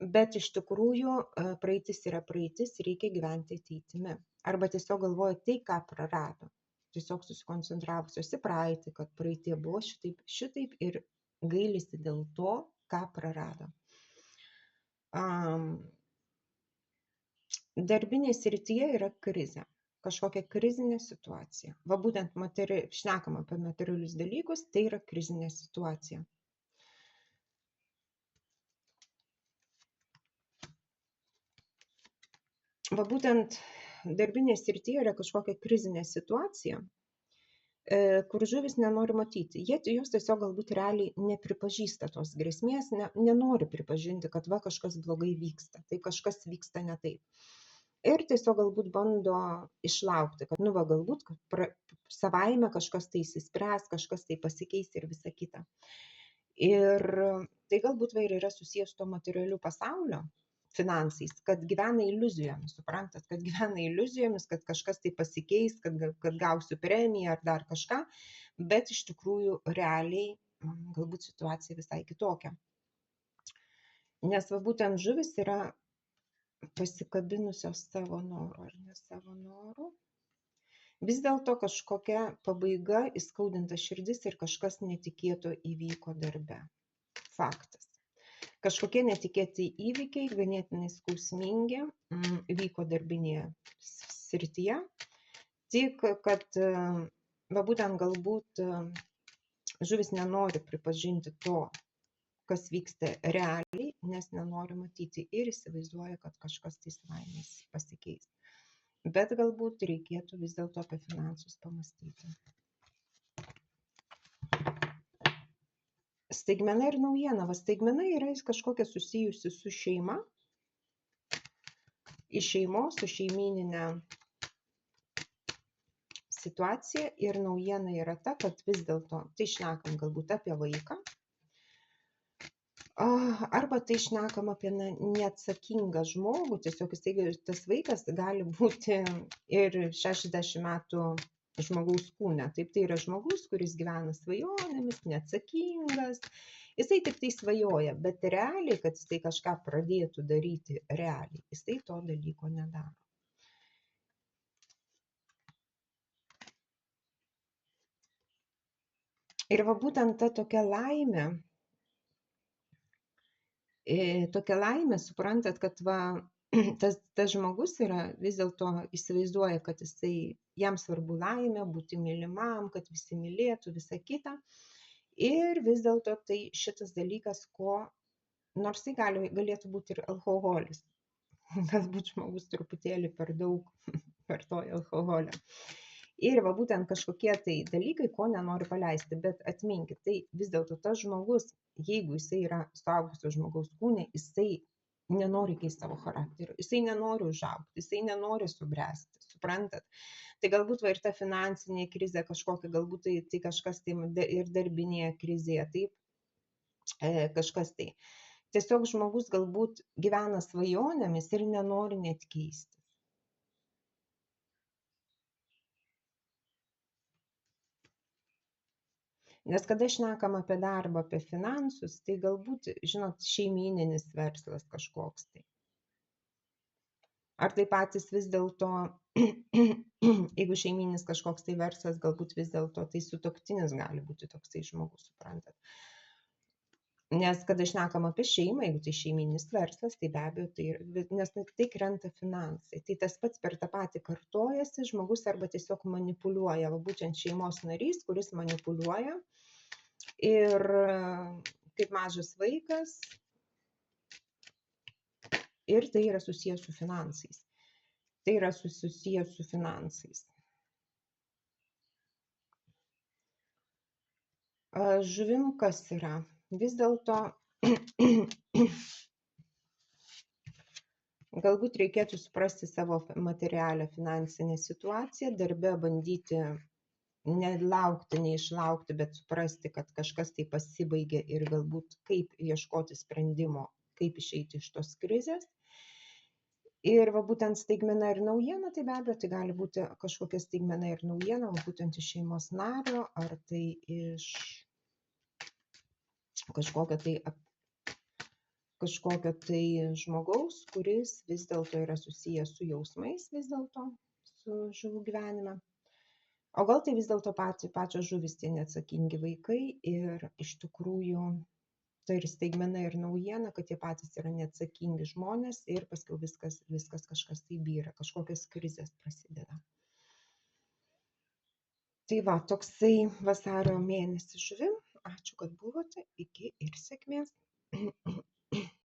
Bet iš tikrųjų praeitis yra praeitis, reikia gyventi ateitimi. Arba tiesiog galvoja tai, ką prarado. Tiesiog susikoncentravusios į praeitį, kad praeitie buvo šitaip ir gailisi dėl to, ką prarado. Darbinėje srityje yra krizė, kažkokia krizinė situacija. Būtent šnekam apie materialius dalykus, tai yra krizinė situacija. Būtent darbinėje srityje yra kažkokia krizinė situacija, kur žuvis nenori matyti. Jos tiesiog galbūt realiai nepripažįsta tos grėsmės, nenori pripažinti, kad kažkas blogai vyksta, tai kažkas vyksta ne taip. Ir tiesiog galbūt bando išlaukti, kad galbūt savaime kažkas tai įsispręs, kažkas tai pasikeis ir visa kita. Ir tai galbūt ir yra susijęs su to materialiu pasaulio finansais, kad gyvena iliuzijomis, suprantat, kad gyvena iliuzijomis, kad kažkas tai pasikeis, kad gausiu premiją ar dar kažką, bet iš tikrųjų realiai galbūt situacija visai kitokia. Nes būtent žuvis yra pasikabinusios savo noru ar ne savo noru. Vis dėlto kažkokia pabaiga, įskaudinta širdis ir kažkas netikėto įvyko darbe. Faktas. Kažkokie netikėti įvykiai, ganėtinai skausmingi, vyko darbinėje srityje. Tik, kad būtent galbūt žuvis nenori pripažinti to, kas vyksta realiai, nes nenori matyti ir įsivaizduoja, kad kažkas tai savaime pasikeis. Bet galbūt reikėtų vis dėlto apie finansus pamastyti. Staigmena ir naujiena. Staigmena yra kažkokia susijusi su šeima, iš šeimos, su šeimininė situacija, ir naujiena yra ta, kad vis dėlto tai šnekam galbūt apie vaiką, arba tai šnekam apie neatsakingą žmogų, tiesiog tas vaikas gali būti ir 60 metų žmogaus kūne. Taip, tai yra žmogus, kuris gyvena svajonėmis, neatsakingas, Jisai tik tai svajoja, bet realiai, kad jisai kažką pradėtų daryti realiai, jisai to dalyko nedaro. Ir va būtent ta tokia laimė, suprantat, kad va, tas žmogus yra vis dėlto įsivaizduoja, kad jam svarbu laimė, būti mylimam, kad visi mylėtų, visą kitą. Ir vis dėlto tai šitas dalykas, nors tai galėtų būti ir alkoholis. Galbūt žmogus truputėlį per daug vartoja alkoholio. Ir va būtent kažkokie tai dalykai, ko nenori paleisti, bet atminkit, tai vis dėlto tas žmogus, jeigu jisai yra suaugusio žmogaus kūne, jisai nenori keisti savo charakterio, jisai nenori užaugti, jisai nenori subręsti, suprantat? Tai galbūt va ir ta finansinė krizė kažkokia, galbūt tai kažkas tai ir darbinėje krizėje, taip, kažkas tai. Tiesiog žmogus galbūt gyvena svajonėmis ir nenori net keisti. Nes kada šnekam apie darbą, apie finansus, tai galbūt, žinot, šeimyninis verslas kažkoks tai. Ar tai patys vis dėlto, jeigu šeimyninis kažkoks tai verslas, galbūt vis dėlto tai sutuoktinis gali būti toksai žmogus, suprantat. Nes kada šnekam apie šeimą, jeigu tai šeimyninis verslas, tai be abejo, nes tai krenta finansai. Tai tas pats per tą patį kartojasi, žmogus arba tiesiog manipuliuoja, va būtent šeimos narys, kuris manipuliuoja. Ir kaip mažas vaikas, ir tai yra susijęs su finansais. Tai yra susijęs su finansais. Žuvim kas yra? Vis dėlto galbūt reikėtų suprasti savo materialią finansinę situaciją, darbe bandyti nelaukti, neišlaukti, bet suprasti, kad kažkas tai pasibaigė ir galbūt kaip ieškoti sprendimo, kaip išeiti iš tos krizės. Ir va būtent staigmena ir naujiena, tai be abejo, tai gali būti kažkokia staigmena ir naujiena, būtent iš šeimos nario, ar tai iš kažkokio tai žmogaus, kuris vis dėlto yra susijęs su jausmais, vis dėlto su žuvų gyvenime. O gal tai vis dėlto pačios žuvys tie neatsakingi vaikai ir iš tikrųjų tai ir staigmena ir naujiena, kad jie patys yra neatsakingi žmonės ir paskui viskas kažkas tai byra, kažkokios krizės prasideda. Tai va, toksai vasario mėnesį žuvim. Ačiū, kad buvote. Iki ir sėkmės.